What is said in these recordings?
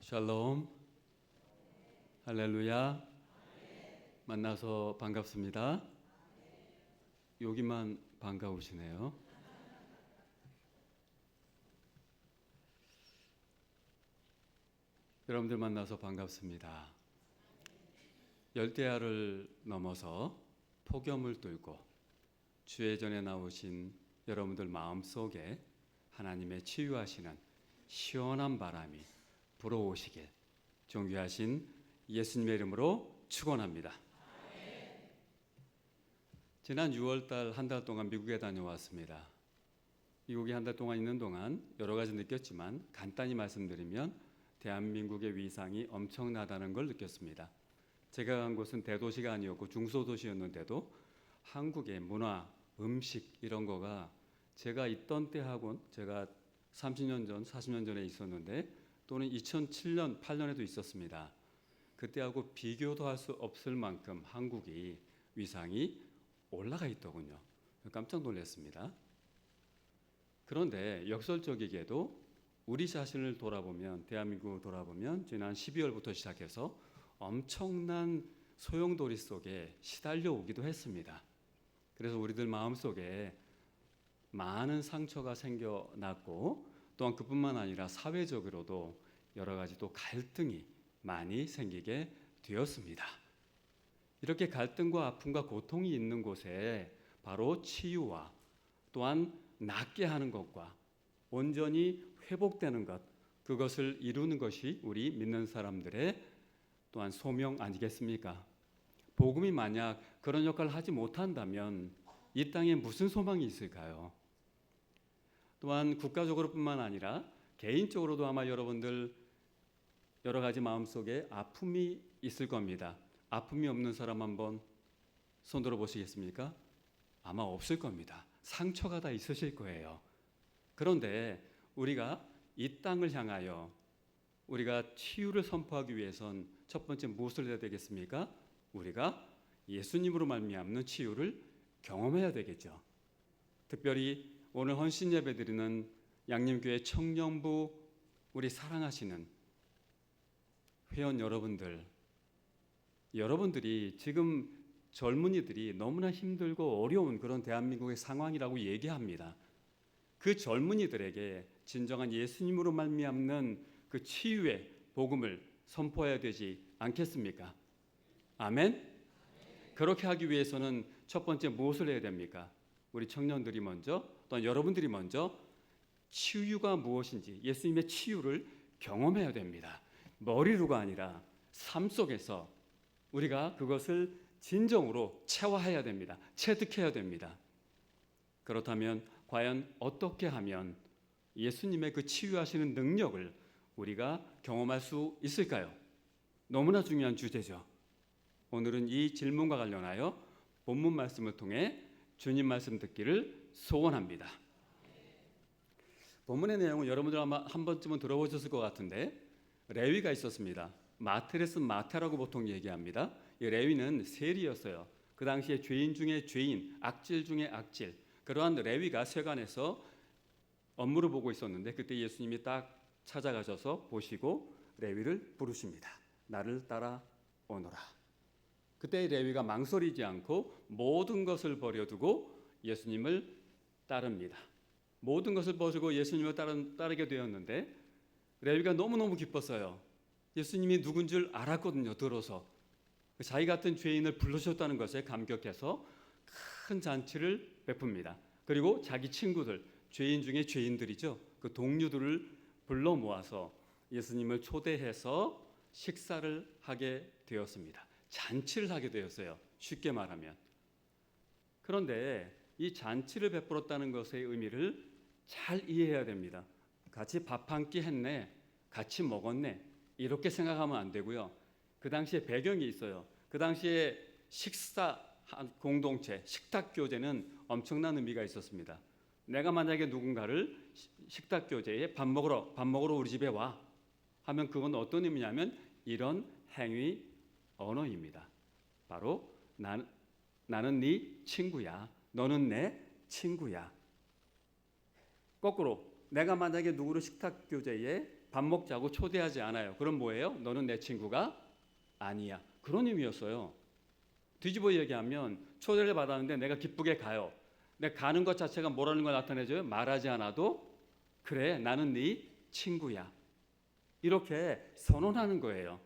샬롬, 할렐루야. 만나서 반갑습니다. 여기만 반가우시네요. 여러분들 만나서 반갑습니다. 열대야를 넘어서 폭염을 뚫고 주의 전에 나오신 여러분들 마음속에 하나님의 치유하시는 시원한 바람이 불어오시길 존귀하신 예수님의 이름으로 축원합니다. 지난 6월달 한 달 동안 미국에 다녀왔습니다. 미국에 한 달 동안 있는 동안 여러 가지 느꼈지만 간단히 말씀드리면 대한민국의 위상이 엄청나다는 걸 느꼈습니다. 제가 간 곳은 대도시가 아니었고 중소도시였는데도 한국의 문화, 음식 이런 거가 제가 있던 때하고는 제가 30년 전, 40년 전에 있었는데 또는 2007년, 8년에도 있었습니다. 그때하고 비교도 할 수 없을 만큼 한국이 위상이 올라가 있더군요. 깜짝 놀랐습니다. 그런데 역설적이게도 우리 자신을 돌아보면, 대한민국을 돌아보면 지난 12월부터 시작해서 엄청난 소용돌이 속에 시달려 오기도 했습니다. 그래서 우리들 마음속에 많은 상처가 생겨났고 또한 그뿐만 아니라 사회적으로도 여러 가지 또 갈등이 많이 생기게 되었습니다. 이렇게 갈등과 아픔과 고통이 있는 곳에 바로 치유와 또한 낫게 하는 것과 온전히 회복되는 것, 그것을 이루는 것이 우리 믿는 사람들의 또한 소명 아니겠습니까? 복음이 만약 그런 역할을 하지 못한다면 이 땅에 무슨 소망이 있을까요? 또한 국가적으로뿐만 아니라 개인적으로도 아마 여러분들 여러 가지 마음속에 아픔이 있을 겁니다. 아픔이 없는 사람 한번 손 들어 보시겠습니까? 아마 없을 겁니다. 상처가 다 있으실 거예요. 그런데 우리가 이 땅을 향하여 우리가 치유를 선포하기 위해선 첫 번째 무엇을 해야 되겠습니까? 우리가 예수님으로 말미암는 치유를 경험해야 되겠죠. 특별히 오늘 헌신 예배 드리는 양림교회 청년부 우리 사랑하시는 회원 여러분들이 지금 젊은이들이 너무나 힘들고 어려운 그런 대한민국의 상황이라고 얘기합니다. 그 젊은이들에게 진정한 예수님으로 말미암는 그 치유의 복음을 선포해야 되지 않겠습니까? 아멘? 그렇게 하기 위해서는 첫 번째 무엇을 해야 됩니까? 우리 청년들이 먼저, 또한 여러분들이 먼저 치유가 무엇인지 예수님의 치유를 경험해야 됩니다. 머리로가 아니라 삶 속에서 우리가 그것을 진정으로 체화해야 됩니다. 체득해야 됩니다. 그렇다면 과연 어떻게 하면 예수님의 그 치유하시는 능력을 우리가 경험할 수 있을까요? 너무나 중요한 주제죠. 오늘은 이 질문과 관련하여 본문 말씀을 통해 주님 말씀 듣기를 소원합니다. 본문의 내용은 여러분들 아마 한 번쯤은 들어보셨을 것 같은데 레위가 있었습니다. 마테레스 마테라고 보통 얘기합니다. 이 레위는 세리였어요. 그 당시에 죄인 중에 죄인, 악질 중에 악질. 그러한 레위가 세관에서 업무를 보고 있었는데 그때 예수님이 딱 찾아가셔서 보시고 레위를 부르십니다. 나를 따라오너라. 그때 레위가 망설이지 않고 모든 것을 버려두고 예수님을 따릅니다. 모든 것을 버리고 예수님을 따르게 되었는데 레위가 너무너무 기뻤어요. 예수님이 누군 줄 알았거든요. 들어서 자기 같은 죄인을 부르셨다는 것에 감격해서 큰 잔치를 베풉니다. 그리고 자기 친구들, 죄인 중에 죄인들이죠. 그 동료들을 불러 모아서 예수님을 초대해서 식사를 하게 되었습니다. 잔치를 하게 되었어요. 쉽게 말하면. 그런데 이 잔치를 베풀었다는 것의 의미를 잘 이해해야 됩니다. 같이 밥 한 끼 했네, 같이 먹었네, 이렇게 생각하면 안 되고요. 그 당시에 배경이 있어요. 그 당시에 식사 공동체, 식탁 교제는 엄청난 의미가 있었습니다. 내가 만약에 누군가를 식탁 교제에 밥 먹으러 우리 집에 와 하면 그건 어떤 의미냐면 이런 행위 언어입니다. 바로 나는 네 친구야, 너는 내 친구야. 거꾸로 내가 만약에 누구를 식탁 교제에 밥 먹자고 초대하지 않아요. 그럼 뭐예요? 너는 내 친구가 아니야. 그런 의미였어요. 뒤집어 얘기하면 초대를 받았는데 내가 기쁘게 가요. 내가 가는 것 자체가 뭐라는 걸 나타내줘요? 말하지 않아도 그래, 나는 네 친구야. 이렇게 선언하는 거예요.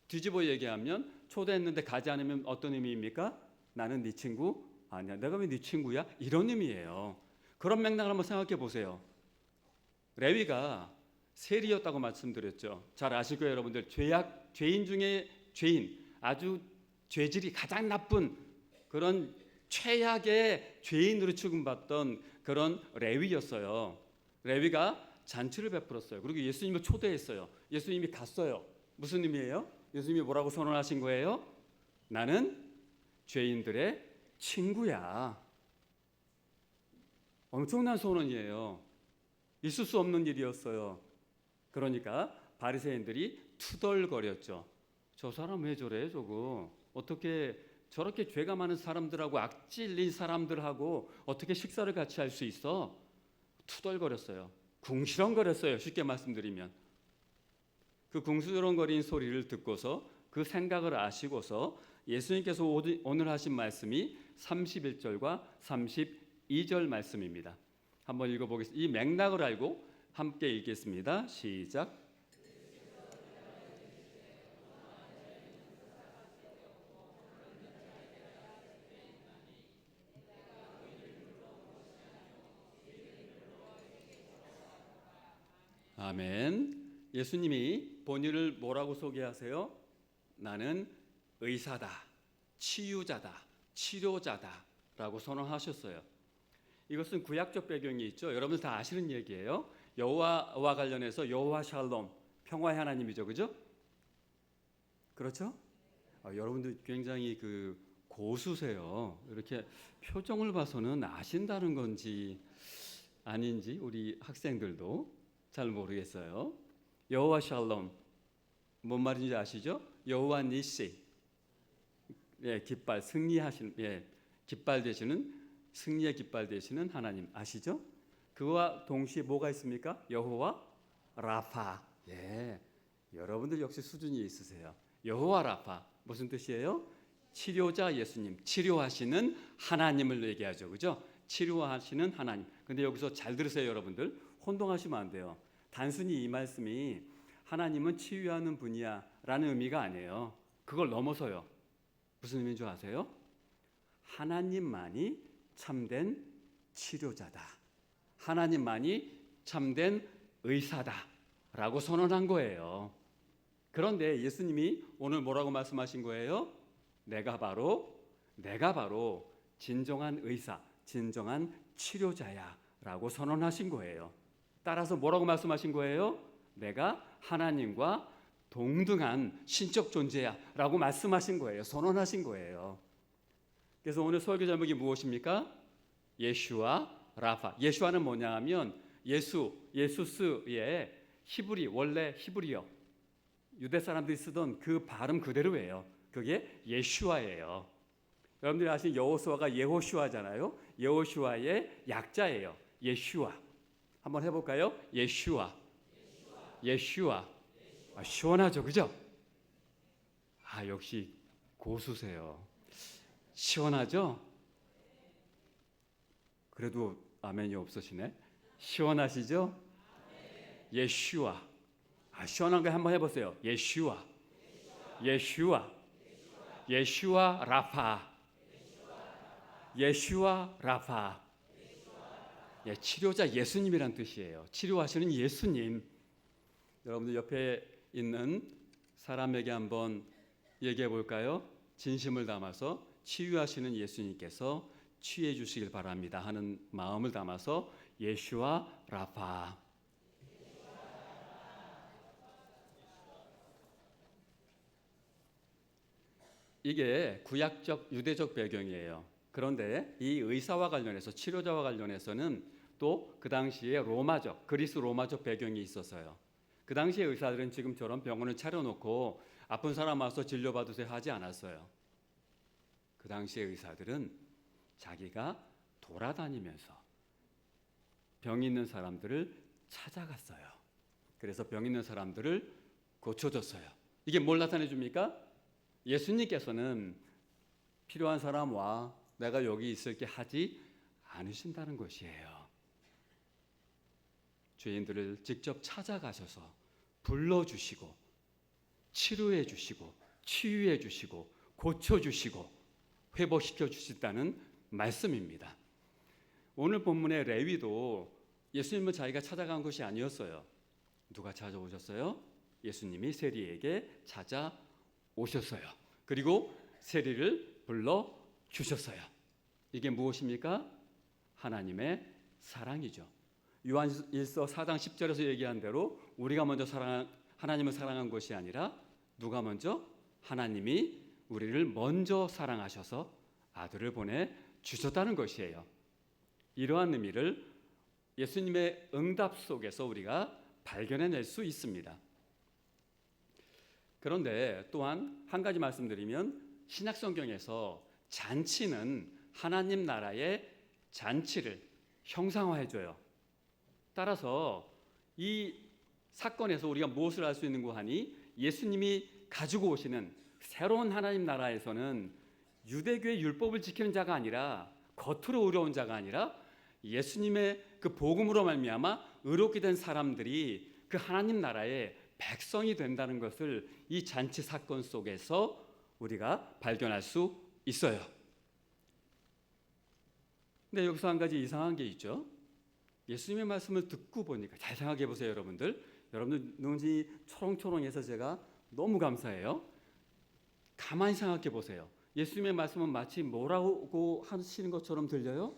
뒤집어 얘기하면 초대했는데 가지 않으면 어떤 의미입니까? 나는 네 친구 아니야. 내가 왜 네 친구야? 이런 의미예요. 그런 맥락을 한번 생각해 보세요. 레위가 세리였다고 말씀드렸죠. 잘 아실 거예요, 여러분들. 죄인 중에 죄인, 아주 죄질이 가장 나쁜 그런 최악의 죄인으로 취급받던 그런 레위였어요. 레위가 잔치를 베풀었어요. 그리고 예수님을 초대했어요. 예수님이 갔어요. 무슨 의미예요? 예수님이 뭐라고 선언하신 거예요? 나는 죄인들의 친구야. 엄청난 선언이에요. 있을 수 없는 일이었어요. 그러니까 바리새인들이 투덜거렸죠. 저 사람 왜 저래 저거? 어떻게 저렇게 죄가 많은 사람들하고 악질린 사람들하고 어떻게 식사를 같이 할 수 있어? 투덜거렸어요. 궁시렁거렸어요. 쉽게 말씀드리면. 그 궁시렁거린 소리를 듣고서 그 생각을 아시고서 예수님께서 오늘 하신 말씀이 31절과 32절 말씀입니다. 한번 읽어보겠습니다. 이 맥락을 알고 함께 읽겠습니다. 시작. 아멘. 예수님이 본인을 뭐라고 소개하세요? 나는 의사다, 치유자다, 치료자다라고 선언하셨어요. 이것은 구약적 배경이 있죠. 여러분들 다 아시는 얘기예요. 여호와와 관련해서 여호와 샬롬, 평화의 하나님이죠, 그죠? 그렇죠? 여러분들 굉장히 그 고수세요. 이렇게 표정을 봐서는 아신다는 건지 아닌지 우리 학생들도 잘 모르겠어요. 여호와 샬롬, 뭔 말인지 아시죠? 여호와 니시, 깃발 승리하신, 깃발 되시는 승리의 깃발 되시는 하나님 아시죠? 그와 동시에 뭐가 있습니까? 여호와 라파. 여러분들 역시 수준이 있으세요. 여호와 라파 무슨 뜻이에요? 치료자 예수님, 치료하시는 하나님을 얘기하죠, 그죠? 치료하시는 하나님. 근데 여기서 잘 들으세요, 여러분들. 혼동하시면 안 돼요. 단순히 이 말씀이 하나님은 치유하는 분이야라는 의미가 아니에요. 그걸 넘어서요. 무슨 의미인 줄 아세요? 하나님만이 참된 치료자다. 하나님만이 참된 의사다라고 선언한 거예요. 그런데 예수님이 오늘 뭐라고 말씀하신 거예요? 내가 바로 진정한 의사, 진정한 치료자야라고 선언하신 거예요. 따라서 뭐라고 말씀하신 거예요? 내가 하나님과 동등한 신적 존재야라고 말씀하신 거예요. 선언하신 거예요. 그래서 오늘 설교 제목이 무엇입니까? 예슈아 라파. 예슈아는 뭐냐 하면 예수스의 히브리, 원래 히브리어 유대 사람들이 쓰던 그 발음 그대로예요. 그게 예슈아예요. 여러분들이 아시는 여호수아가 예호슈아잖아요. 예호슈아의 약자예요. 예슈아. 한번 해볼까요? 예슈아. 시원하죠, 그죠? 역시 고수세요. 시원하죠? 그래도 아멘이 없으시네. 시원하시죠? 예슈아. 시원한 거 한번 해보세요. 예슈아 라파. 예슈아 라파. 치료자 예수님이란 뜻이에요. 치료하시는 예수님. 여러분들 옆에 있는 사람에게 한번 얘기해 볼까요? 진심을 담아서 치유하시는 예수님께서 치유해 주시길 바랍니다 하는 마음을 담아서 예슈아 라파. 이게 구약적 유대적 배경이에요. 그런데 이 의사와 관련해서 치료자와 관련해서는 또 그 당시에 로마적, 그리스 로마적 배경이 있어서요. 그 당시의 의사들은 지금처럼 병원을 차려놓고 아픈 사람 와서 진료받으세요 하지 않았어요. 그 당시의 의사들은 자기가 돌아다니면서 병 있는 사람들을 찾아갔어요. 그래서 병 있는 사람들을 고쳐줬어요. 이게 뭘 나타내 줍니까? 예수님께서는 필요한 사람 와, 내가 여기 있을게 하지 않으신다는 것이에요. 죄인들을 직접 찾아가셔서 불러주시고 치료해 주시고 치유해 주시고 고쳐 주시고 회복시켜 주신다는 말씀입니다. 오늘 본문의 레위도 예수님은 자기가 찾아간 것이 아니었어요. 누가 찾아오셨어요? 예수님이 세리에게 찾아오셨어요. 그리고 세리를 불러 주셨어요. 이게 무엇입니까? 하나님의 사랑이죠. 요한일서 4장 10절에서 얘기한 대로 우리가 먼저 하나님을 사랑한 것이 아니라 누가 먼저? 하나님이 우리를 먼저 사랑하셔서 아들을 보내 주셨다는 것이에요. 이러한 의미를 예수님의 응답 속에서 우리가 발견해낼 수 있습니다. 그런데 또한 한 가지 말씀드리면 신약성경에서 잔치는 하나님 나라의 잔치를 형상화해줘요. 따라서 이 사건에서 우리가 무엇을 알 수 있는고 하니 예수님이 가지고 오시는 새로운 하나님 나라에서는 유대교의 율법을 지키는 자가 아니라 겉으로 의로운 자가 아니라 예수님의 그 복음으로 말미암아 의롭게 된 사람들이 그 하나님 나라의 백성이 된다는 것을 이 잔치 사건 속에서 우리가 발견할 수 있어요. 근데 여기서 한 가지 이상한 게 있죠. 예수님의 말씀을 듣고 보니까 잘 생각해 보세요, 여러분들. 여러분들 눈이 초롱초롱해서 제가 너무 감사해요. 가만히 생각해 보세요. 예수님의 말씀은 마치 뭐라고 하시는 것처럼 들려요?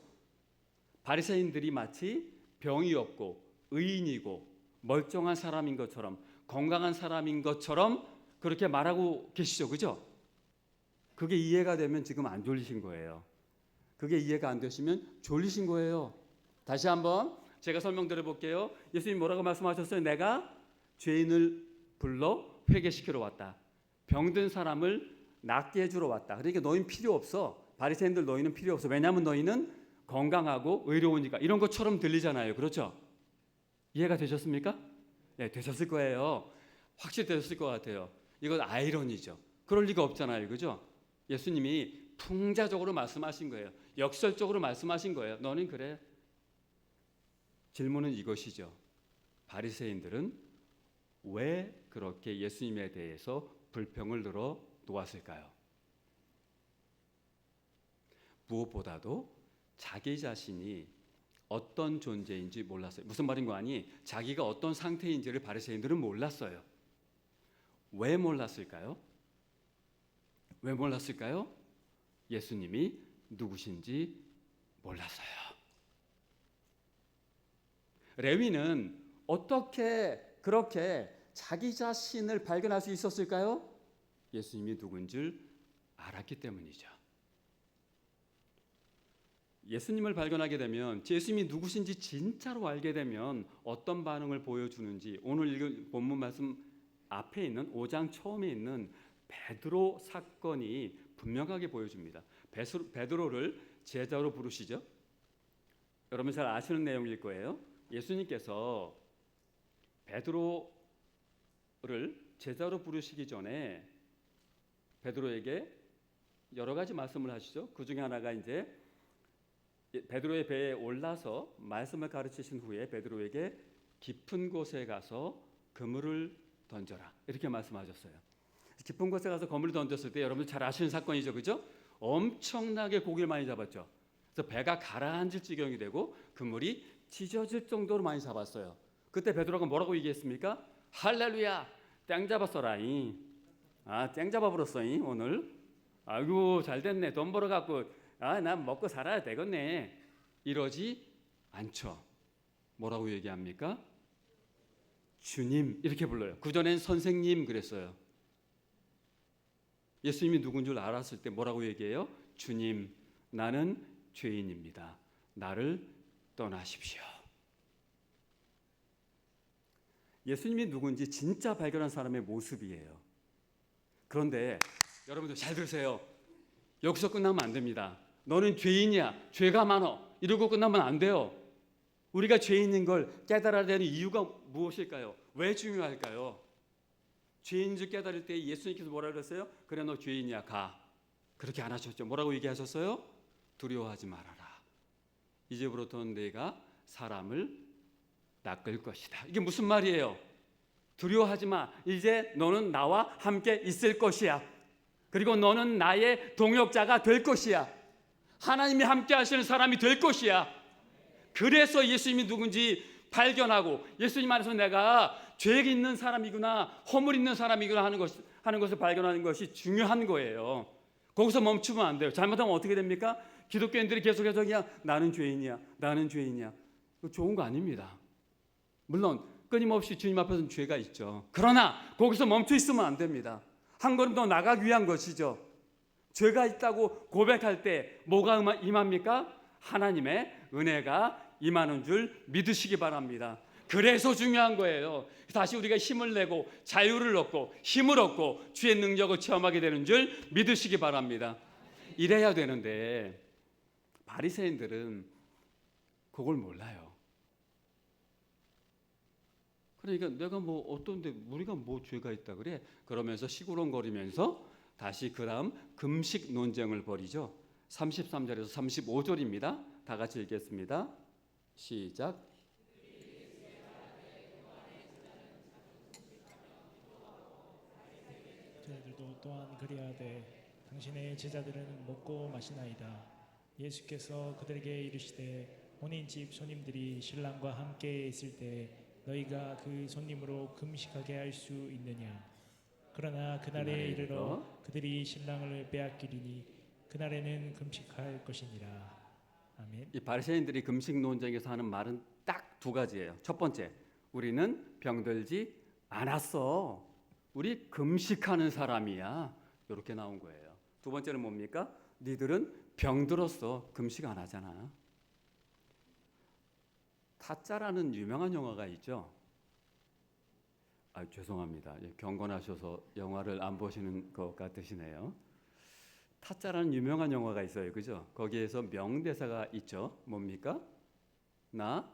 바리새인들이 마치 병이 없고 의인이고 멀쩡한 사람인 것처럼 건강한 사람인 것처럼 그렇게 말하고 계시죠, 그죠? 그게 이해가 되면 지금 안 졸리신 거예요. 그게 이해가 안 되시면 졸리신 거예요. 다시 한번 제가 설명드려 볼게요. 예수님 뭐라고 말씀하셨어요? 내가 죄인을 불러 회개시키러 왔다. 병든 사람을 낫게 해주러 왔다. 그러니까 너희는 필요 없어. 바리새인들 너희는 필요 없어. 왜냐하면 너희는 건강하고 의로우니까. 이런 것처럼 들리잖아요. 그렇죠? 이해가 되셨습니까? 네, 되셨을 거예요. 확실히 되셨을 것 같아요. 이건 아이러니죠. 그럴 리가 없잖아요. 그죠? 예수님이 풍자적으로 말씀하신 거예요. 역설적으로 말씀하신 거예요. 너는 그래. 질문은 이것이죠. 바리새인들은 왜 그렇게 예수님에 대해서 불평을 늘어 놓았을까요? 무엇보다도 자기 자신이 어떤 존재인지 몰랐어요. 무슨 말인 거 아니? 자기가 어떤 상태인지를 바리새인들은 몰랐어요. 왜 몰랐을까요? 왜 몰랐을까요? 예수님이 누구신지 몰랐어요. 레위는 어떻게 그렇게 자기 자신을 발견할 수 있었을까요? 예수님이 누군지 알았기 때문이죠. 예수님을 발견하게 되면 예수님이 누구신지 진짜로 알게 되면 어떤 반응을 보여주는지 오늘 읽은 본문 말씀 앞에 있는 5장 처음에 있는 베드로 사건이 분명하게 보여줍니다. 베드로를 제자로 부르시죠. 여러분 잘 아시는 내용일 거예요. 예수님께서 베드로를 제자로 부르시기 전에 베드로에게 여러 가지 말씀을 하시죠. 그 중에 하나가 이제 베드로의 배에 올라서 말씀을 가르치신 후에 베드로에게 깊은 곳에 가서 그물을 던져라 이렇게 말씀하셨어요. 깊은 곳에 가서 그물을 던졌을 때 여러분 잘 아시는 사건이죠, 그죠? 엄청나게 고기를 많이 잡았죠. 그래서 배가 가라앉을 지경이 되고 그물이 찢어질 정도로 많이 잡았어요. 그때 베드로가 뭐라고 얘기했습니까? 할렐루야, 땡 잡았어라이. 땡 잡아버렸어이 오늘. 아이고 잘 됐네. 돈 벌어갖고 난 먹고 살아야 되겠네. 이러지 않죠. 뭐라고 얘기합니까? 주님 이렇게 불러요. 그전엔 선생님 그랬어요. 예수님이 누군 줄 알았을 때 뭐라고 얘기해요? 주님, 나는 죄인입니다. 나를 떠나십시오. 예수님이 누군지 진짜 발견한 사람의 모습이에요. 그런데 여러분들 잘 들으세요. 여기서 끝나면 안 됩니다. 너는 죄인이야. 죄가 많어. 이러고 끝나면 안 돼요. 우리가 죄인인 걸 깨달아야 되는 이유가 무엇일까요? 왜 중요할까요? 죄인 줄 깨달을 때 예수님께서 뭐라 그랬어요? 그래 너 죄인이야 가. 그렇게 안 하셨죠. 뭐라고 얘기하셨어요? 두려워하지 말아라. 이제부터는 내가 사람을 낚을 것이다. 이게 무슨 말이에요? 두려워하지 마. 이제 너는 나와 함께 있을 것이야. 그리고 너는 나의 동역자가 될 것이야. 하나님이 함께 하시는 사람이 될 것이야. 그래서 예수님이 누군지 발견하고 예수님 안에서 내가 죄 있는 사람이구나, 허물 있는 사람이구나 하는 것을 발견하는 것이 중요한 거예요. 거기서 멈추면 안 돼요. 잘못하면 어떻게 됩니까? 기독교인들이 계속해서 그냥 나는 죄인이야, 나는 죄인이야. 좋은 거 아닙니다. 물론 끊임없이 주님 앞에서는 죄가 있죠. 그러나 거기서 멈춰 있으면 안 됩니다. 한 걸음 더 나가기 위한 것이죠. 죄가 있다고 고백할 때 뭐가 임합니까? 하나님의 은혜가 임하는 줄 믿으시기 바랍니다. 그래서 중요한 거예요. 다시 우리가 힘을 내고 자유를 얻고 힘을 얻고 주의 능력을 체험하게 되는 줄 믿으시기 바랍니다. 이래야 되는데 바리새인들은 그걸 몰라요. 그러니까 내가 뭐 어떤데 우리가 뭐 죄가 있다 그래? 그러면서 시구렁거리면서 다시 그 다음 금식 논쟁을 벌이죠. 33절에서 35절입니다. 다 같이 읽겠습니다. 시작. 저희들도 또한 그리하되 당신의 제자들은 먹고 마시나이다. 예수께서 그들에게 이르시되 본인 집 손님들이 신랑과 함께 있을 때 너희가 그 손님으로 금식하게 할 수 있느냐? 그러나 그날에 이르러 그들이 신랑을 빼앗기리니 그날에는 금식할 것이니라. 아멘. 이 바리새인들이 금식 논쟁에서 하는 말은 딱 두 가지예요. 첫 번째, 우리는 병들지 않았어. 우리 금식하는 사람이야. 이렇게 나온 거예요. 두 번째는 뭡니까? 니들은 병들었어. 금식 안 하잖아. 타짜라는 유명한 영화가 있죠. 죄송합니다. 경건하셔서 영화를 안 보시는 것 같으시네요. 타짜라는 유명한 영화가 있어요. 그죠? 거기에서 명대사가 있죠. 뭡니까? 나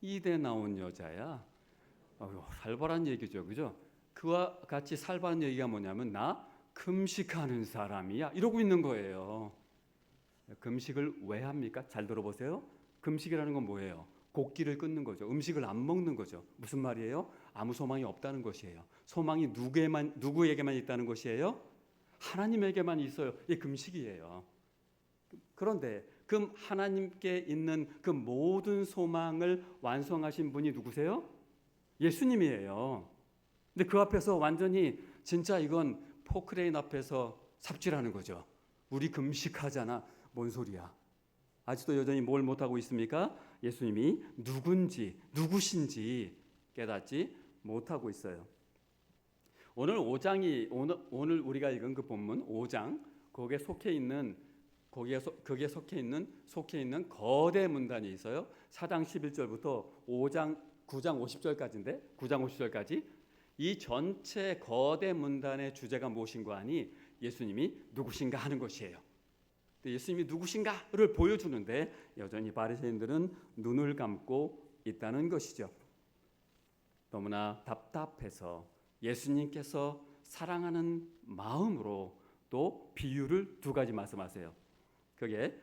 이대 나온 여자야. 살벌한 얘기죠. 그죠? 그와 같이 살벌한 얘기가 뭐냐면 나 금식하는 사람이야. 이러고 있는 거예요. 금식을 왜 합니까? 잘 들어보세요. 금식이라는 건 뭐예요? 곡기를 끊는 거죠. 음식을 안 먹는 거죠. 무슨 말이에요? 아무 소망이 없다는 것이에요. 소망이 누구에게만 있다는 것이에요? 하나님에게만 있어요. 이게 금식이에요. 그런데 그 하나님께 있는 그 모든 소망을 완성하신 분이 누구세요? 예수님이에요. 근데 그 앞에서 완전히 진짜 이건 포크레인 앞에서 삽질하는 거죠. 우리 금식하잖아. 뭔 소리야? 아직도 여전히 뭘 못하고 있습니까? 예수님이 누군지 누구신지 깨닫지 못하고 있어요. 오늘 우리가 읽은 그 본문 5장 거기에 속해 있는 거대 문단이 있어요. 4장 11절부터 9장 50절까지 이 전체 거대 문단의 주제가 무엇인가 하니 예수님이 누구신가 하는 것이에요. 예수님이 누구신가를 보여주는데 여전히 바리새인들은 눈을 감고 있다는 것이죠. 너무나 답답해서 예수님께서 사랑하는 마음으로 또 비유를 두 가지 말씀하세요. 그게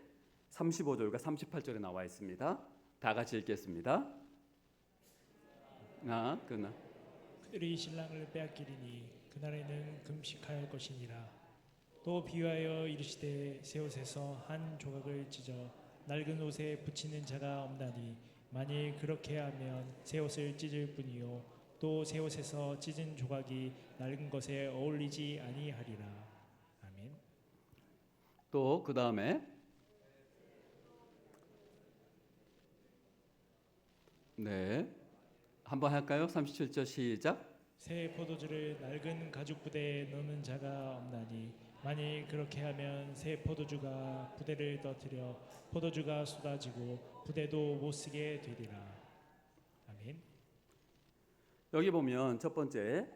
35절과 38절에 나와 있습니다. 다 같이 읽겠습니다. 그들이 신랑을 빼앗기리니 그날에는 금식할 것이니라. 또 비유하여 이르시되 새 옷에서 한 조각을 찢어 낡은 옷에 붙이는 자가 없나니 만일 그렇게 하면 새 옷을 찢을 뿐이요 또 새 옷에서 찢은 조각이 낡은 것에 어울리지 아니하리라. 아멘. 또 그 다음에 한번 할까요? 37절 시작. 새 포도주를 낡은 가죽 부대에 넣는 자가 없나니 만일 그렇게 하면 새 포도주가 부대를 떠뜨려 포도주가 쏟아지고 부대도 못 쓰게 되리라. 아멘. 여기 보면 첫 번째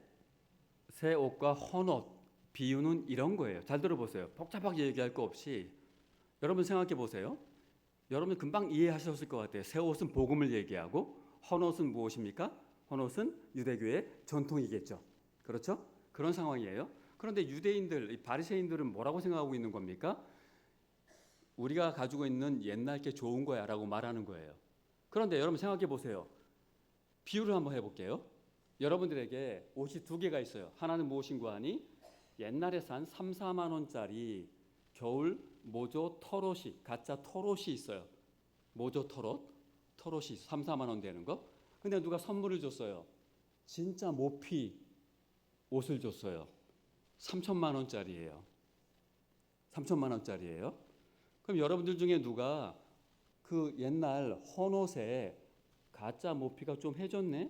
새 옷과 헌 옷 비유는 이런 거예요. 잘 들어보세요. 복잡하게 얘기할 거 없이 여러분 생각해 보세요. 여러분 금방 이해하셨을 것 같아요. 새 옷은 복음을 얘기하고 헌옷은 무엇입니까? 헌옷은 유대교의 전통이겠죠. 그렇죠? 그런 상황이에요. 그런데 유대인들, 이 바리새인들은 뭐라고 생각하고 있는 겁니까? 우리가 가지고 있는 옛날 게 좋은 거야라고 말하는 거예요. 그런데 여러분 생각해 보세요. 비유를 한번 해볼게요. 여러분들에게 옷이 두 개가 있어요. 하나는 무엇인고 하니 옛날에 산 3, 4만 원짜리 겨울 모조 털옷이, 가짜 털옷이 있어요. 모조 털옷이 3, 4만 원 되는 거. 근데 누가 선물을 줬어요. 진짜 모피 옷을 줬어요. 3천만 원짜리예요. 3천만 원짜리예요. 그럼 여러분들 중에 누가 그 옛날 헌옷에 가짜 모피가 좀 해줬네?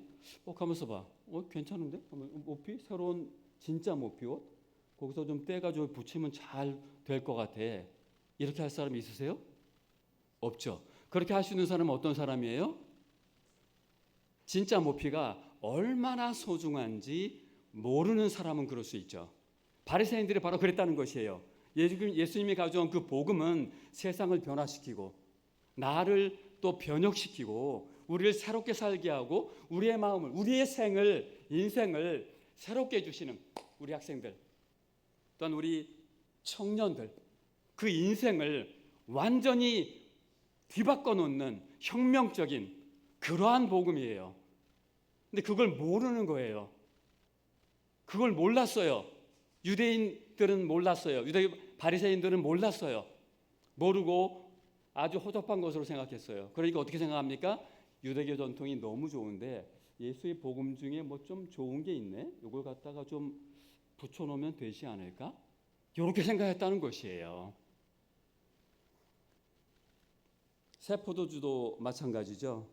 가면서 봐. 괜찮은데? 모피? 새로운 진짜 모피 옷? 거기서 좀 떼가지고 붙이면 잘 될 것 같아. 이렇게 할 사람이 있으세요? 없죠. 그렇게 할 수 있는 사람은 어떤 사람이에요? 진짜 모피가 얼마나 소중한지 모르는 사람은 그럴 수 있죠. 바리새인들이 바로 그랬다는 것이에요. 예수님이 가져온 그 복음은 세상을 변화시키고 나를 또 변혁시키고 우리를 새롭게 살게 하고 우리의 마음을, 우리의 인생을 새롭게 해주시는 우리 학생들 또한 우리 청년들, 그 인생을 완전히 뒤바꿔 놓는 혁명적인 그러한 복음이에요. 근데 그걸 모르는 거예요. 그걸 몰랐어요. 유대인들은 몰랐어요. 바리새인들은 몰랐어요. 모르고 아주 허접한 것으로 생각했어요. 그러니까 어떻게 생각합니까? 유대교 전통이 너무 좋은데 예수의 복음 중에 뭐 좀 좋은 게 있네. 이걸 갖다가 좀 붙여놓으면 되지 않을까? 이렇게 생각했다는 것이에요. 새 포도주도 마찬가지죠.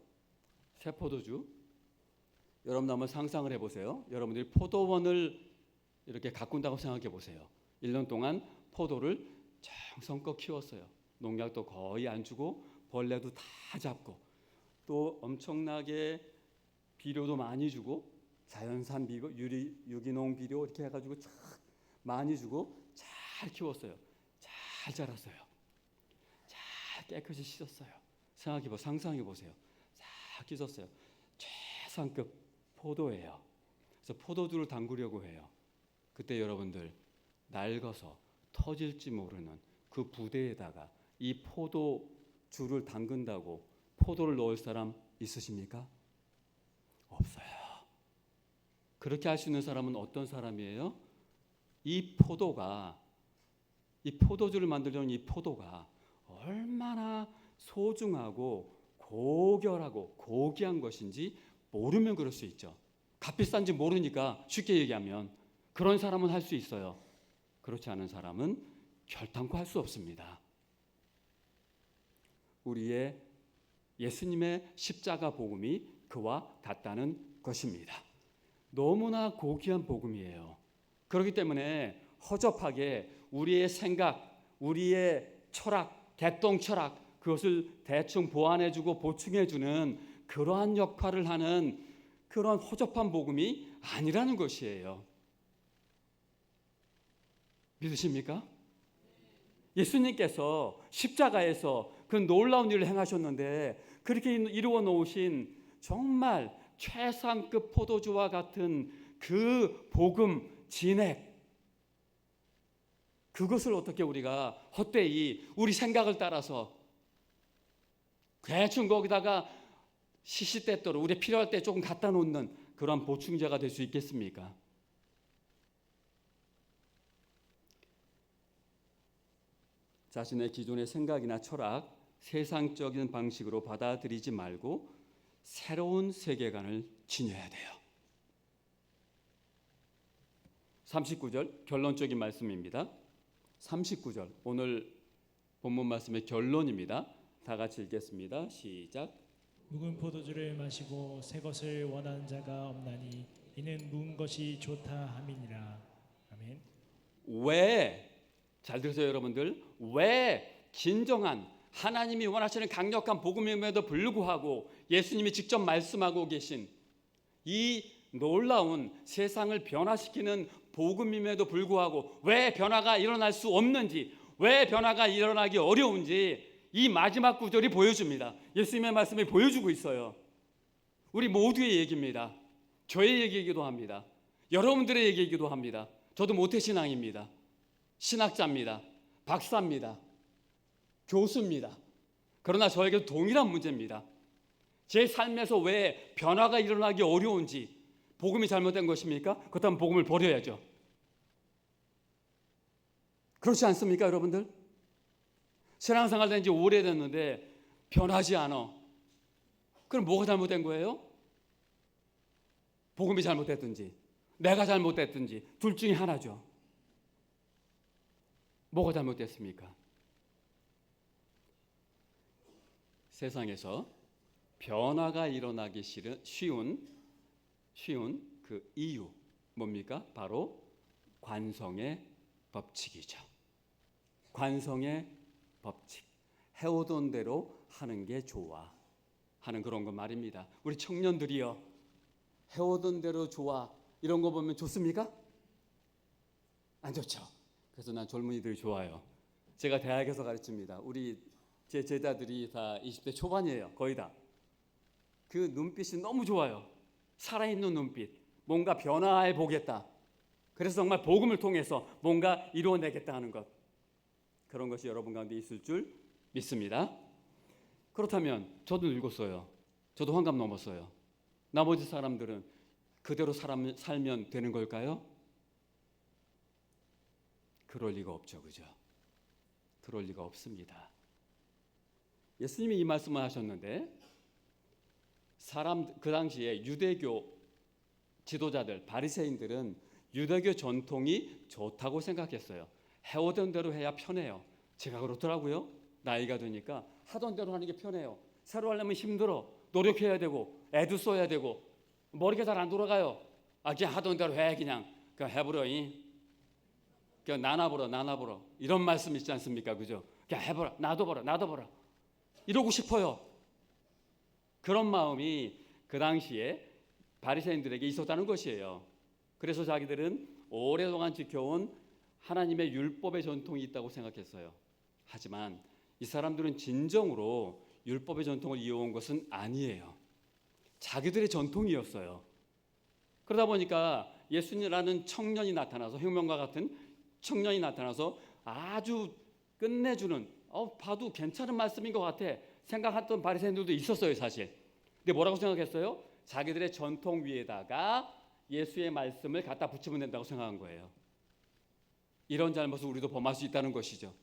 새 포도주. 여러분 한번 상상을 해보세요. 여러분들이 포도원을 이렇게 가꾼다고 생각해 보세요. 1년 동안 포도를 정성껏 키웠어요. 농약도 거의 안 주고 벌레도 다 잡고 또 엄청나게 비료도 많이 주고 자연산 비료, 유기농 비료 이렇게 해가지고 참 많이 주고 잘 키웠어요. 잘 자랐어요. 잘 깨끗이 씻었어요. 상상해 보세요. 잘 씻었어요. 최상급 포도예요. 그래서 포도주를 담그려고 해요. 그때 여러분들 낡아서 터질지 모르는 그 부대에다가 이 포도주를 담근다고 포도를 넣을 사람 있으십니까? 없어요. 그렇게 할 수 있는 사람은 어떤 사람이에요? 이 포도주를 만들려는 이 포도가 얼마나 소중하고 고결하고 고귀한 것인지 모르면 그럴 수 있죠. 값비싼지 모르니까 쉽게 얘기하면 그런 사람은 할 수 있어요. 그렇지 않은 사람은 결단코 할 수 없습니다. 우리의 예수님의 십자가 복음이 그와 같다는 것입니다. 너무나 고귀한 복음이에요. 그렇기 때문에 허접하게 우리의 생각, 우리의 철학, 개똥 철학 그것을 대충 보완해주고 보충해주는 그러한 역할을 하는 그런 허접한 복음이 아니라는 것이에요. 믿으십니까? 예수님께서 십자가에서 그 놀라운 일을 행하셨는데 그렇게 이루어 놓으신 정말 최상급 포도주와 같은 그 복음 진액 그것을 어떻게 우리가 헛되이 우리 생각을 따라서 대충 거기다가 시시때때로 우리 필요할 때 조금 갖다 놓는 그런 보충제가 될 수 있겠습니까? 자신의 기존의 생각이나 철학, 세상적인 방식으로 받아들이지 말고 새로운 세계관을 지녀야 돼요. 39절 결론적인 말씀입니다. 39절 오늘 본문 말씀의 결론입니다. 다 같이 읽겠습니다. 시작. 묵은 포도주를 마시고 새 것을 원하는 자가 없나니 이는 묵은 것이 좋다 함이니라. 아멘. 왜, 잘 들으세요 여러분들, 왜 진정한 하나님이 원하시는 강력한 복음임에도 불구하고 예수님이 직접 말씀하고 계신 이 놀라운 세상을 변화시키는 복음임에도 불구하고 왜 변화가 일어날 수 없는지, 왜 변화가 일어나기 어려운지 이 마지막 구절이 보여줍니다. 예수님의 말씀이 보여주고 있어요. 우리 모두의 얘기입니다. 저의 얘기이기도 합니다. 여러분들의 얘기이기도 합니다. 저도 모태신앙입니다. 신학자입니다. 박사입니다. 교수입니다. 그러나 저에게 동일한 문제입니다. 제 삶에서 왜 변화가 일어나기 어려운지, 복음이 잘못된 것입니까? 그렇다면 복음을 버려야죠. 그렇지 않습니까, 여러분들? 신앙생활 된 지 오래됐는데 변하지 않아. 그럼 뭐가 잘못된 거예요? 복음이 잘못됐든지 내가 잘못됐든지 둘 중에 하나죠. 뭐가 잘못됐습니까? 세상에서 변화가 일어나기 쉬운 그 이유 뭡니까? 바로 관성의 법칙이죠. 관성의 법칙. 해오던 대로 하는 게 좋아 하는 그런 거 말입니다. 우리 청년들이요, 해오던 대로 좋아 이런 거 보면 좋습니까? 안 좋죠. 그래서 난 젊은이들이 좋아요. 제가 대학에서 가르칩니다. 제 제자들이 다 20대 초반이에요. 거의 다. 그 눈빛이 너무 좋아요. 살아있는 눈빛. 뭔가 변화해 보겠다. 그래서 정말 복음을 통해서 뭔가 이루어내겠다 하는 것. 그런 것이 여러분 가운데 있을 줄 믿습니다. 그렇다면 저도 늙었어요. 저도 환갑 넘었어요. 나머지 사람들은 그대로 살면 되는 걸까요? 그럴 리가 없죠. 그죠? 그럴 리가 없습니다. 예수님이 이 말씀을 하셨는데 그 당시에 유대교 지도자들, 바리새인들은 유대교 전통이 좋다고 생각했어요. 해오던 대로 해야 편해요. 제가 그렇더라고요. 나이가 드니까 하던 대로 하는 게 편해요. 새로 하려면 힘들어. 노력해야 되고 애도 써야 되고 머리가 잘 안 돌아가요. 그냥 하던 대로 해. 그냥 해보려. 그냥 나눠보러 이런 말씀 있지 않습니까? 그죠? 그냥 해보라. 나도 보라. 이러고 싶어요. 그런 마음이 그 당시에 바리새인들에게 있었다는 것이에요. 그래서 자기들은 오랫동안 지켜온 하나님의 율법의 전통이 있다고 생각했어요. 하지만 이 사람들은 진정으로 율법의 전통을 이어온 것은 아니에요. 자기들의 전통이었어요. 그러다 보니까 예수님이라는 청년이 나타나서, 혁명가 같은 청년이 나타나서 아주 끝내주는, 봐도 괜찮은 말씀인 것 같아 생각했던 바리새인들도 있었어요, 사실. 근데 뭐라고 생각했어요? 자기들의 전통 위에다가 예수의 말씀을 갖다 붙이면 된다고 생각한 거예요. 이런 잘못을 우리도 범할 수 있다는 것이죠.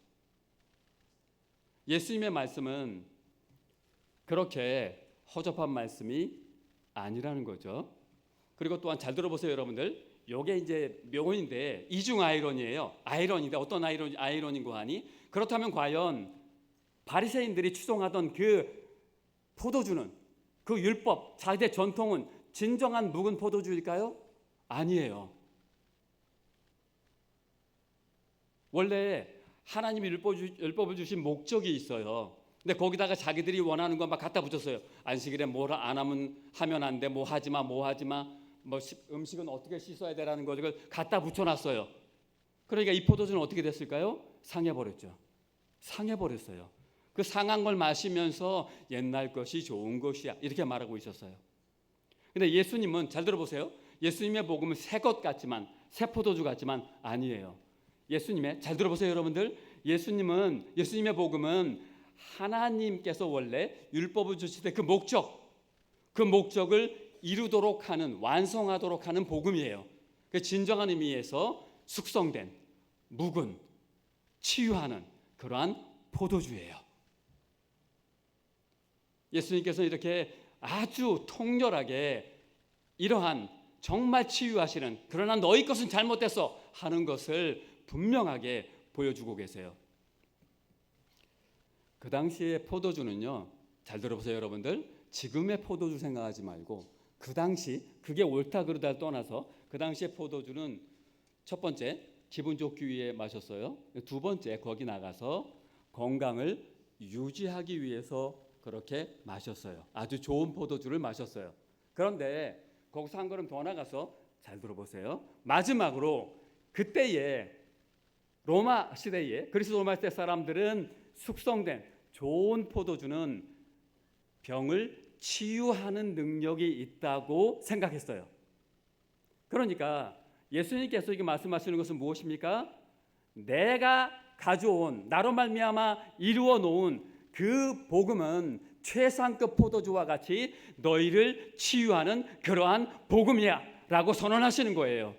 예수님의 말씀은 그렇게 허접한 말씀이 아니라는 거죠. 그리고 또한 잘 들어보세요, 여러분들. 이게 이제 묘인데 이중 아이러니예요. 아이러니인데 어떤 아이러니인고 하니? 그렇다면 과연 바리새인들이 추종하던 그 포도주는, 그 율법, 자기의 전통은 진정한 묵은 포도주일까요? 아니에요. 원래 하나님이 율법을 주신 목적이 있어요. 근데 거기다가 자기들이 원하는 것 막 갖다 붙였어요. 안식일에 뭘 안 하면 안 돼. 뭐 하지 마. 뭐 음식은 어떻게 씻어야 되라는 것을 갖다 붙여놨어요. 그러니까 이 포도주는 어떻게 됐을까요? 상해버렸죠. 상해버렸어요. 그 상한 걸 마시면서 옛날 것이 좋은 것이야 이렇게 말하고 있었어요. 근데 예수님은 잘 들어보세요. 예수님의 복음은 새 것 같지만, 새 포도주 같지만 아니에요. 잘 들어보세요, 여러분들. 예수님의 복음은 하나님께서 원래 율법을 주실 때 그 목적을 이루도록 하는, 완성하도록 하는 복음이에요. 그 진정한 의미에서 숙성된, 묵은, 치유하는 그러한 포도주예요. 예수님께서 이렇게 아주 통렬하게 이러한 정말 치유하시는, 그러나 너희 것은 잘못됐어 하는 것을 분명하게 보여주고 계세요. 그 당시의 포도주는요, 잘 들어보세요, 여러분들. 지금의 포도주 생각하지 말고 그 당시, 그게 옳다 그르다를 떠나서 그 당시의 포도주는 첫 번째 기분 좋기 위해 마셨어요. 두 번째 거기 나가서 건강을 유지하기 위해서 그렇게 마셨어요. 아주 좋은 포도주를 마셨어요. 그런데 거기서 한 걸음 더 나가서 잘 들어보세요. 마지막으로 그때의 로마 시대에, 그리스 로마 시대 사람들은 숙성된 좋은 포도주는 병을 치유하는 능력이 있다고 생각했어요. 그러니까 예수님께서 이게 말씀하시는 것은 무엇입니까? 내가 가져온, 나로 말미암아 이루어 놓은 그 복음은 최상급 포도주와 같이 너희를 치유하는 그러한 복음이야 라고 선언하시는 거예요.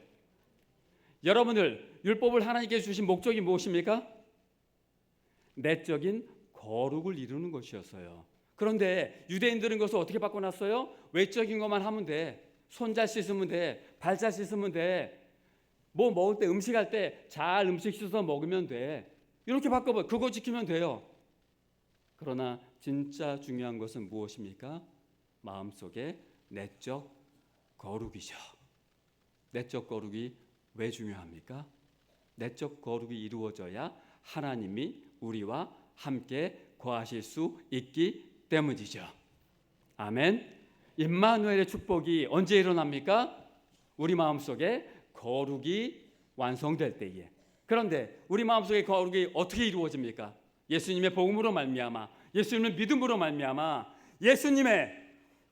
여러분들, 율법을 하나님께서 주신 목적이 무엇입니까? 내적인 거룩을 이루는 것이었어요. 그런데 유대인들은 그것을 어떻게 바꿔놨어요? 외적인 것만 하면 돼. 손 잘 씻으면 돼. 발 잘 씻으면 돼. 뭐 먹을 때, 음식할 때 잘 음식 씻어서 먹으면 돼. 이렇게 바꿔봐. 그거 지키면 돼요. 그러나 진짜 중요한 것은 무엇입니까? 마음속에 내적 거룩이죠. 내적 거룩이 왜 중요합니까? 내적 거룩이 이루어져야 하나님이 우리와 함께 거하실 수 있기 때문이죠. 아멘. 임마누엘의 축복이 언제 일어납니까? 우리 마음속에 거룩이 완성될 때에. 그런데 우리 마음속에 거룩이 어떻게 이루어집니까? 예수님의 복음으로 말미암아, 예수님의 믿음으로 말미암아, 예수님의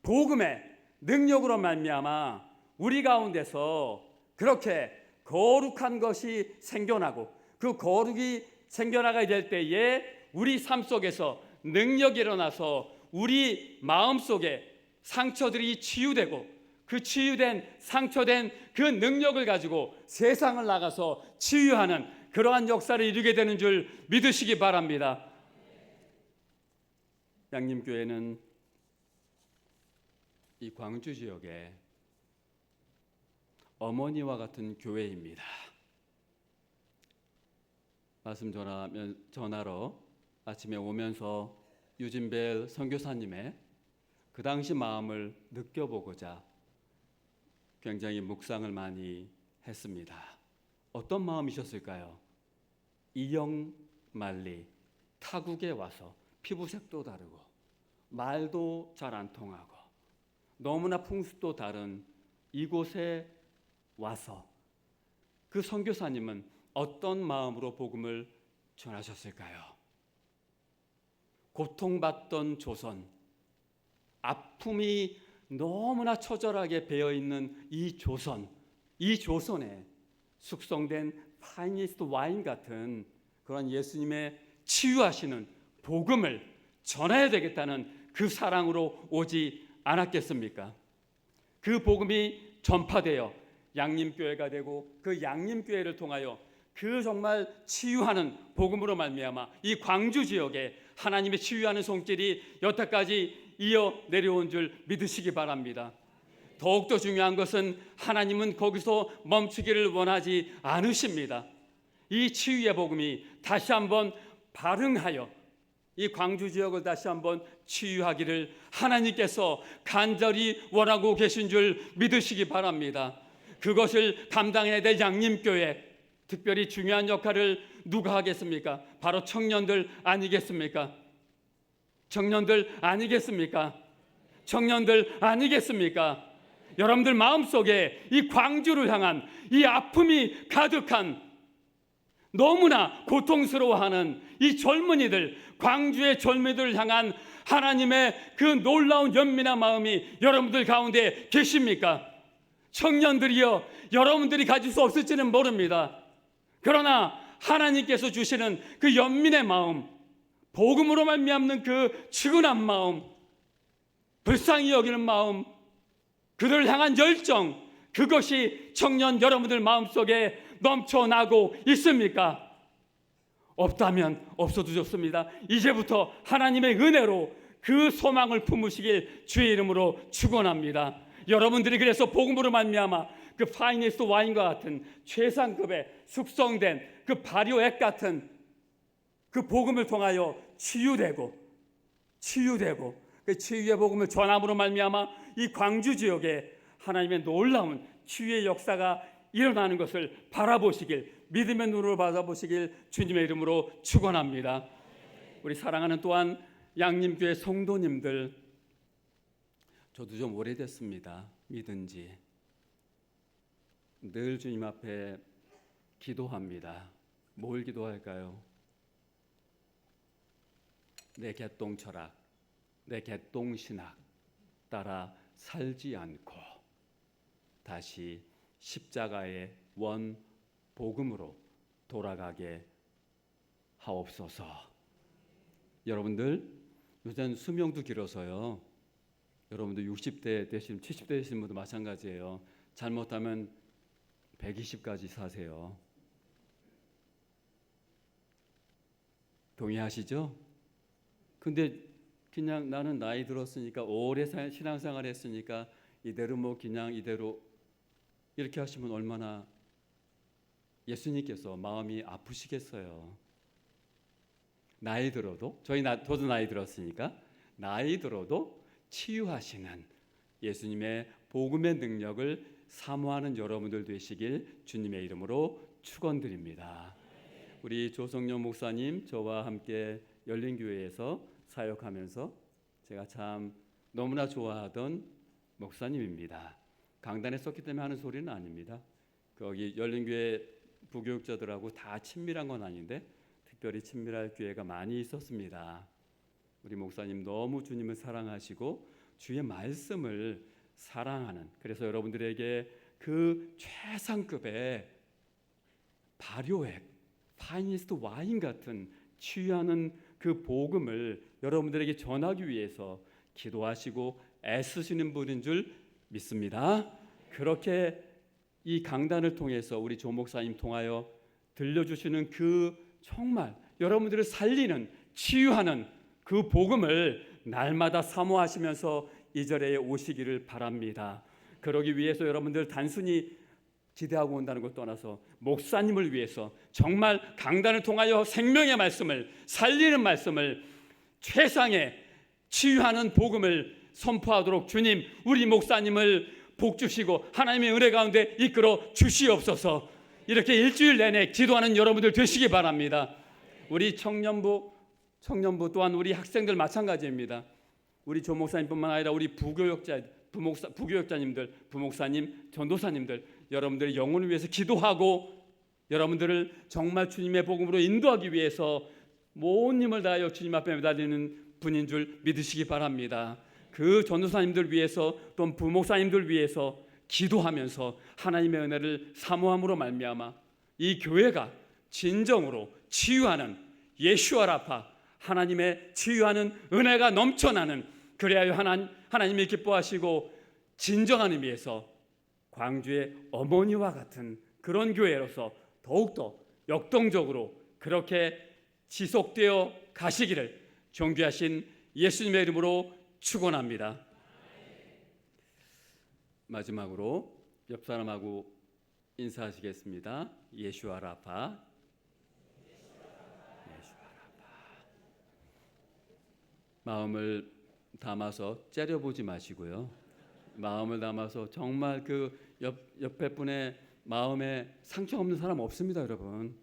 복음의 능력으로 말미암아 우리 가운데서 그렇게 거룩한 것이 생겨나고 그 거룩이 생겨나게 될 때에 우리 삶 속에서 능력이 일어나서 우리 마음속에 상처들이 치유되고 그 치유된 상처된 그 능력을 가지고 세상을 나가서 치유하는 그러한 역사를 이루게 되는 줄 믿으시기 바랍니다. 양림교회는 이 광주 지역에 어머니와 같은 교회입니다. 말씀 전하러 아침에 오면서 유진벨 선교사님의 그 당시 마음을 느껴보고자 굉장히 묵상을 많이 했습니다. 어떤 마음이셨을까요? 이영만리 타국에 와서 피부색도 다르고 말도 잘 안 통하고 너무나 풍습도 다른 이곳에 와서 그 선교사님은 어떤 마음으로 복음을 전하셨을까요? 고통받던 조선, 아픔이 너무나 처절하게 배어있는 이 조선에 숙성된 파이니스트 와인 같은 그런 예수님의 치유하시는 복음을 전해야 되겠다는 그 사랑으로 오지 않았겠습니까? 그 복음이 전파되어 양림교회가 되고 그 양림교회를 통하여 그 정말 치유하는 복음으로 말미암아 이 광주 지역에 하나님의 치유하는 손길이 여태까지 이어 내려온 줄 믿으시기 바랍니다. 더욱더 중요한 것은 하나님은 거기서 멈추기를 원하지 않으십니다. 이 치유의 복음이 다시 한번 발흥하여 이 광주 지역을 다시 한번 치유하기를 하나님께서 간절히 원하고 계신 줄 믿으시기 바랍니다. 그것을 감당해야 될 양림교회, 특별히 중요한 역할을 누가 하겠습니까? 바로 청년들 아니겠습니까? 청년들 아니겠습니까? 청년들 아니겠습니까? 여러분들 마음속에 이 광주를 향한 이 아픔이 가득한 너무나 고통스러워하는 이 젊은이들, 광주의 젊은이들을 향한 하나님의 그 놀라운 연민한 마음이 여러분들 가운데 계십니까? 청년들이여, 여러분들이 가질 수 없을지는 모릅니다. 그러나 하나님께서 주시는 그 연민의 마음, 복음으로 말미암는 그 측은한 마음, 불쌍히 여기는 마음, 그들을 향한 열정, 그것이 청년 여러분들 마음속에 넘쳐나고 있습니까? 없다면 없어도 좋습니다. 이제부터 하나님의 은혜로 그 소망을 품으시길 주의 이름으로 축원합니다. 여러분들이 그래서 복음으로 말미암아 그 파이니스트 와인과 같은 최상급의 숙성된 그 발효액 같은 그 복음을 통하여 치유되고 그 치유의 복음을 전함으로 말미암아 이 광주 지역에 하나님의 놀라운 치유의 역사가 일어나는 것을 바라보시길, 믿음의 눈으로 바라보시길 주님의 이름으로 축원합니다. 우리 사랑하는 또한 양림교회 성도님들, 저도 좀 오래됐습니다. 믿은 지. 늘 주님 앞에 기도합니다. 뭘 기도할까요? 내 개똥 철학, 내 개똥 신학 따라 살지 않고 다시 십자가의 원 복음으로 돌아가게 하옵소서. 여러분들 요즘 수명도 길어서요. 여러분들 60대 되시면 70대 되시는 분도 마찬가지예요. 잘못하면 120까지 사세요. 동의하시죠? 근데 그냥 나는 나이 들었으니까 오래 신앙생활 했으니까 이대로 뭐 그냥 이대로 이렇게 하시면 얼마나 예수님께서 마음이 아프시겠어요. 나이 들어도 저도 나이 들었으니까 나이 들어도 치유하시는 예수님의 복음의 능력을 사모하는 여러분들 되시길 주님의 이름으로 축원드립니다. 우리 조성년 목사님 저와 함께 열린교회에서 사역하면서 제가 참 너무나 좋아하던 목사님입니다. 강단에 섰기 때문에 하는 소리는 아닙니다. 거기 열린교회 부교육자들하고 다 친밀한 건 아닌데 특별히 친밀할 기회가 많이 있었습니다. 우리 목사님 너무 주님을 사랑하시고 주의 말씀을 사랑하는, 그래서 여러분들에게 그 최상급의 발효액, 파이니스트 와인 같은 치유하는 그 복음을 여러분들에게 전하기 위해서 기도하시고 애쓰시는 분인 줄 믿습니다. 그렇게 이 강단을 통해서 우리 조 목사님 통하여 들려주시는 그 정말 여러분들을 살리는 치유하는 그 복음을 날마다 사모하시면서 이 자리에 오시기를 바랍니다. 그러기 위해서 여러분들 단순히 기대하고 온다는 것 떠나서 목사님을 위해서 정말 강단을 통하여 생명의 말씀을 살리는 말씀을 최상의 치유하는 복음을 선포하도록 주님 우리 목사님을 복주시고 하나님의 은혜 가운데 이끌어 주시옵소서. 이렇게 일주일 내내 기도하는 여러분들 되시기 바랍니다. 우리 청년부 또한 우리 학생들 마찬가지입니다. 우리 조 목사님뿐만 아니라 우리 부교육자님들, 부목사님, 전도사님들 여러분들의 영혼을 위해서 기도하고 여러분들을 정말 주님의 복음으로 인도하기 위해서 온 힘을 다하여 주님 앞에 매달리는 분인 줄 믿으시기 바랍니다. 그 전도사님들 위해서 또 부목사님들 위해서 기도하면서 하나님의 은혜를 사모함으로 말미암아 이 교회가 진정으로 치유하는 예슈아 라파, 하나님의 치유하는 은혜가 넘쳐나는, 그래야 하나님이 기뻐하시고 진정한 의미에서 광주의 어머니와 같은 그런 교회로서 더욱더 역동적으로 그렇게 지속되어 가시기를 존귀하신 예수님의 이름으로 축원합니다. 마지막으로 옆 사람하고 인사하시겠습니다. 예슈아 라파. 마음을 담아서 째려보지 마시고요. 마음을 담아서 정말 그 옆에 분의 마음에 상처 없는 사람 없습니다, 여러분.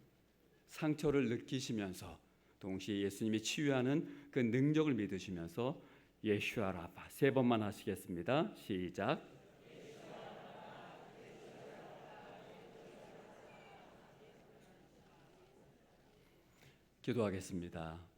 상처를 느끼시면서 동시에 예수님이 치유하는 그 능력을 믿으시면서 예슈아 라파 3번만 하시겠습니다. 시작. 기도하겠습니다.